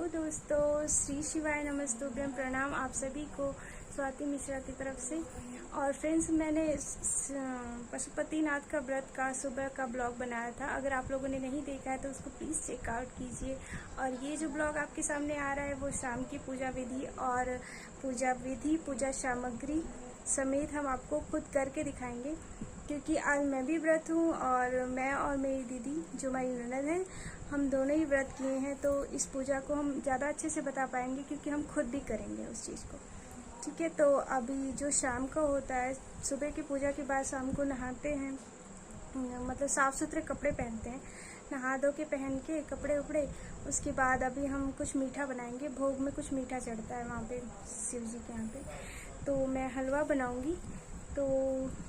दोस्तों, श्री शिवाय नमस्तुभ्यम, प्रणाम आप सभी को स्वाति मिश्रा की तरफ से। और फ्रेंड्स, मैंने पशुपतिनाथ का व्रत का सुबह का ब्लॉग बनाया था। अगर आप लोगों ने नहीं देखा है तो उसको प्लीज़ चेकआउट कीजिए। और ये जो ब्लॉग आपके सामने आ रहा है वो शाम की पूजा विधि पूजा सामग्री समेत हम आपको खुद करके दिखाएंगे, क्योंकि आज मैं भी व्रत हूँ और मैं और मेरी दीदी जो मेरी ननद है, हम दोनों ही व्रत किए हैं। तो इस पूजा को हम ज़्यादा अच्छे से बता पाएंगे क्योंकि हम खुद भी करेंगे उस चीज़ को। ठीक है, तो अभी जो शाम का होता है, सुबह की पूजा के बाद शाम को नहाते हैं, मतलब साफ़ सुथरे कपड़े पहनते हैं, नहा धो के पहन के कपड़े उपड़े। उसके बाद अभी हम कुछ मीठा बनाएंगे। भोग में कुछ मीठा चढ़ता है वहाँ पे शिव जी के यहाँ पे। तो मैं हलवा बनाऊँगी। तो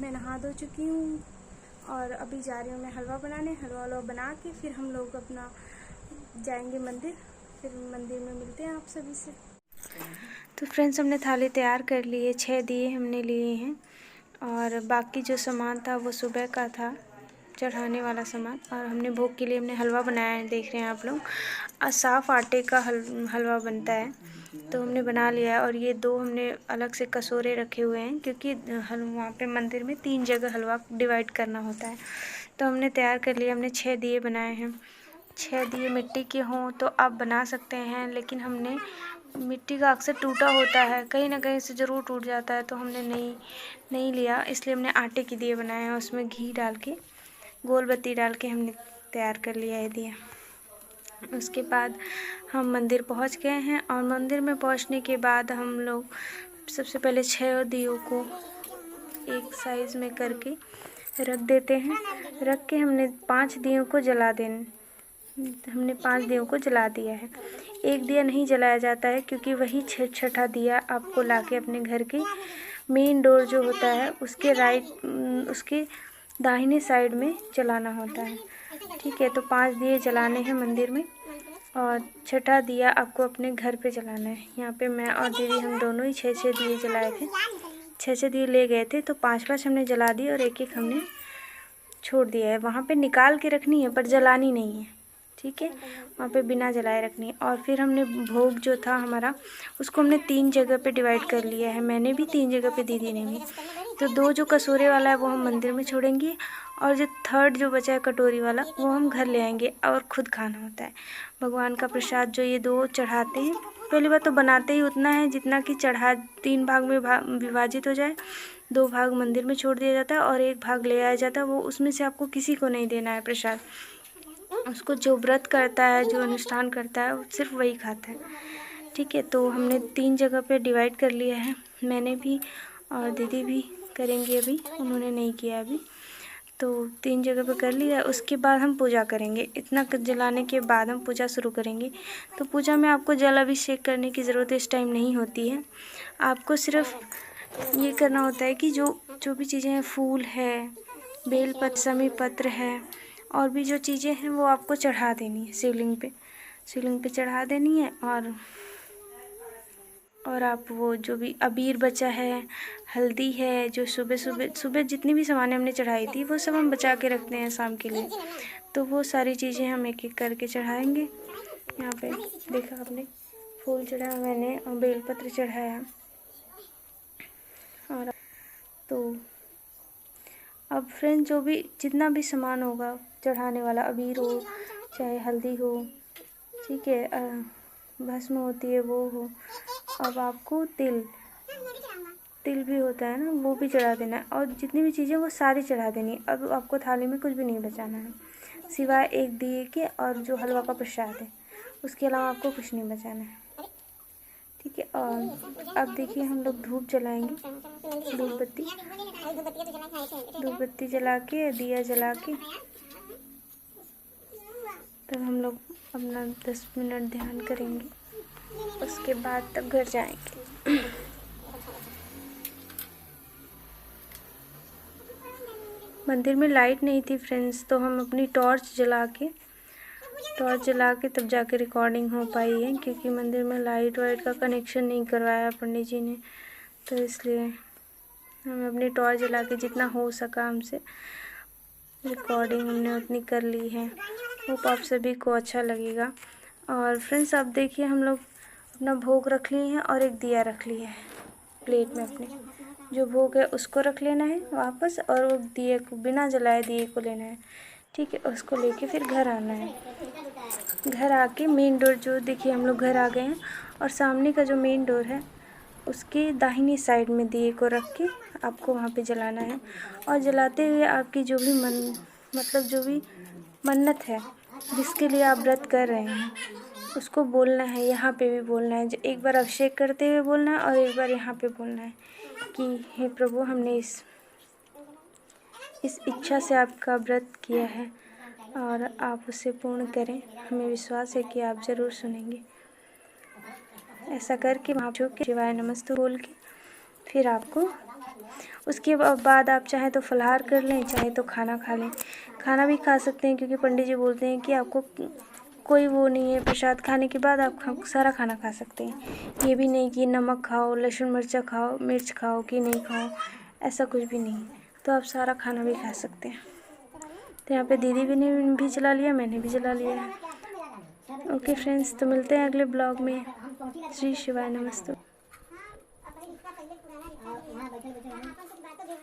मैं नहा धो चुकी हूँ और अभी जा रही हूँ मैं हलवा बनाने। हलवा बना के फिर हम लोग अपना जाएंगे मंदिर। फिर मंदिर में मिलते हैं आप सभी से। तो फ्रेंड्स, हमने थाली तैयार कर ली है। 6 दिए हमने लिए हैं और बाकी जो सामान था वो सुबह का था, चढ़ाने वाला सामान। और हमने भोग के लिए हमने हलवा बनाया है, देख रहे हैं आप लोग। साफ़ आटे का हलवा बनता है, तो हमने बना लिया है। और ये 2 हमने अलग से कटोरे रखे हुए हैं, क्योंकि वहाँ पे मंदिर में 3 जगह हलवा डिवाइड करना होता है। तो हमने तैयार कर लिया। हमने 6 दिए बनाए हैं। 6 दिए मिट्टी के हों तो आप बना सकते हैं, लेकिन मिट्टी का अक्सर टूटा होता है, कहीं ना कहीं से ज़रूर टूट जाता है, तो हमने नहीं लिया। इसलिए हमने आटे के दिए बनाए हैं। उसमें घी डाल के, गोल बत्ती डाल के हमने तैयार कर लिया है दिया। उसके बाद हम मंदिर पहुंच गए हैं। और मंदिर में पहुंचने के बाद हम लोग सबसे पहले 6 दियों को एक साइज़ में करके रख देते हैं। रख के हमने 5 दियों को जला दिया है। एक दिया नहीं जलाया जाता है, क्योंकि वही छठा दिया आपको लाके अपने घर के मेन डोर जो होता है उसके दाहिने साइड में जलाना होता है। ठीक है, तो 5 दिए जलाने हैं मंदिर में और छठा दिया आपको अपने घर पे जलाना है। यहाँ पे मैं और दीदी हम दोनों ही 6 दिए जलाए थे। 6 दिए ले गए थे, तो 5 हमने जला दिए और एक हमने छोड़ दिया है। वहाँ पे निकाल के रखनी है पर जलानी नहीं है। ठीक है, वहाँ पे बिना जलाए रखनी है। और फिर हमने भोग जो था हमारा, उसको हमने 3 जगह पे डिवाइड कर लिया है। मैंने भी 3 जगह पे, दीदी ने भी। तो 2 जो कटोरे वाला है वो हम मंदिर में छोड़ेंगे, और जो 3rd जो बचा है कटोरी वाला, वो हम घर ले आएंगे और खुद खाना होता है। भगवान का प्रसाद जो ये 2 चढ़ाते हैं, पहली बात तो बनाते ही उतना है जितना कि 3 भाग में विभाजित हो जाए। 2 भाग मंदिर में छोड़ दिया जाता है और 1 भाग ले आया जाता है। वो उसमें से आपको किसी को नहीं देना है प्रसाद। उसको जो व्रत करता है, जो अनुष्ठान करता है, सिर्फ वही खाता है। ठीक है, तो हमने 3 जगह पे डिवाइड कर लिया है। मैंने भी और दीदी भी करेंगे अभी, उन्होंने नहीं किया अभी। तो 3 जगह पे कर लिया। उसके बाद हम पूजा करेंगे। इतना जलाने के बाद हम पूजा शुरू करेंगे। तो पूजा में आपको जल अभिषेक करने की ज़रूरत इस टाइम नहीं होती है। आपको सिर्फ ये करना होता है कि जो भी चीज़ें हैं, फूल है, बेलपत्र, समी पत्र है, और भी जो चीज़ें हैं वो आपको चढ़ा देनी है शिवलिंग पे चढ़ा देनी है। और आप वो जो भी अबीर बचा है, हल्दी है, जो सुबह जितनी भी सामान हमने चढ़ाई थी वो सब हम बचा के रखते हैं शाम के लिए। तो वो सारी चीज़ें हम एक एक करके चढ़ाएंगे। यहाँ पे देखा आपने, फूल चढ़ाया मैंने और बेलपत्र चढ़ाया। और तो अब फ्रेंड, जो भी जितना भी सामान होगा चढ़ाने वाला, अबीर हो चाहे हल्दी हो, ठीक है, भस्म होती है वो हो। अब आपको तिल भी होता है ना, वो भी चढ़ा देना है। और जितनी भी चीज़ें वो सारी चढ़ा देनी है। अब आपको थाली में कुछ भी नहीं बचाना है, सिवाय 1 दिए के और जो हलवा का प्रसाद है, उसके अलावा आपको कुछ नहीं बचाना है। ठीक है, और अब देखिए हम लोग धूप जलाएंगे, धूप बत्ती जला के, दिया जला के, तब हम लोग अपना 10 मिनट ध्यान करेंगे। उसके बाद तब घर जाएंगे। मंदिर में लाइट नहीं थी फ्रेंड्स, तो हम अपनी टॉर्च जला के तब जाके रिकॉर्डिंग हो पाई है, क्योंकि मंदिर में लाइट वाइट का कनेक्शन नहीं करवाया पंडित जी ने। तो इसलिए हम अपनी टॉर्च जला के जितना हो सका हमसे रिकॉर्डिंग हमने उतनी कर ली है। होप आप सभी को अच्छा लगेगा। और फ्रेंड्स आप देखिए हम लोग अपना भोग रख लिए हैं और एक दिया रख लिया है प्लेट में। अपने जो भोग है उसको रख लेना है वापस, और वो दिए को बिना जलाए दिए को लेना है, ठीक है। उसको लेके फिर घर आना है। घर आके मेन डोर जो देखिए हम लोग घर आ गए हैं, और सामने का जो मेन डोर है उसके दाहिनी साइड में दिए को रख के आपको वहाँ पे जलाना है। और जलाते हुए आपकी जो भी मतलब जो भी मन्नत है जिसके लिए आप व्रत कर रहे हैं उसको बोलना है। यहाँ पे भी बोलना है, एक बार अभिषेक करते हुए बोलना है और एक बार यहाँ पे बोलना है कि हे प्रभु, हमने इस इच्छा से आपका व्रत किया है और आप उसे पूर्ण करें। हमें विश्वास है कि आप ज़रूर सुनेंगे। ऐसा करके वहाँ झुक के शिवाय नमस्तु बोल के फिर आपको उसके बाद आप चाहे तो फलाहार कर लें, चाहे तो खाना खा लें। खाना भी खा सकते हैं क्योंकि पंडित जी बोलते हैं कि आपको कोई वो नहीं है, प्रसाद खाने के बाद आप सारा खाना खा सकते हैं। ये भी नहीं कि नमक खाओ, लहसुन मिर्च खाओ कि नहीं खाओ, ऐसा कुछ भी नहीं। तो आप सारा खाना भी खा सकते हैं। तो यहाँ पे दीदी ने भी जला लिया, मैंने भी जला लिया है। ओके फ्रेंड्स, तो मिलते हैं अगले ब्लॉग में। श्री शिवाय नमस्तु।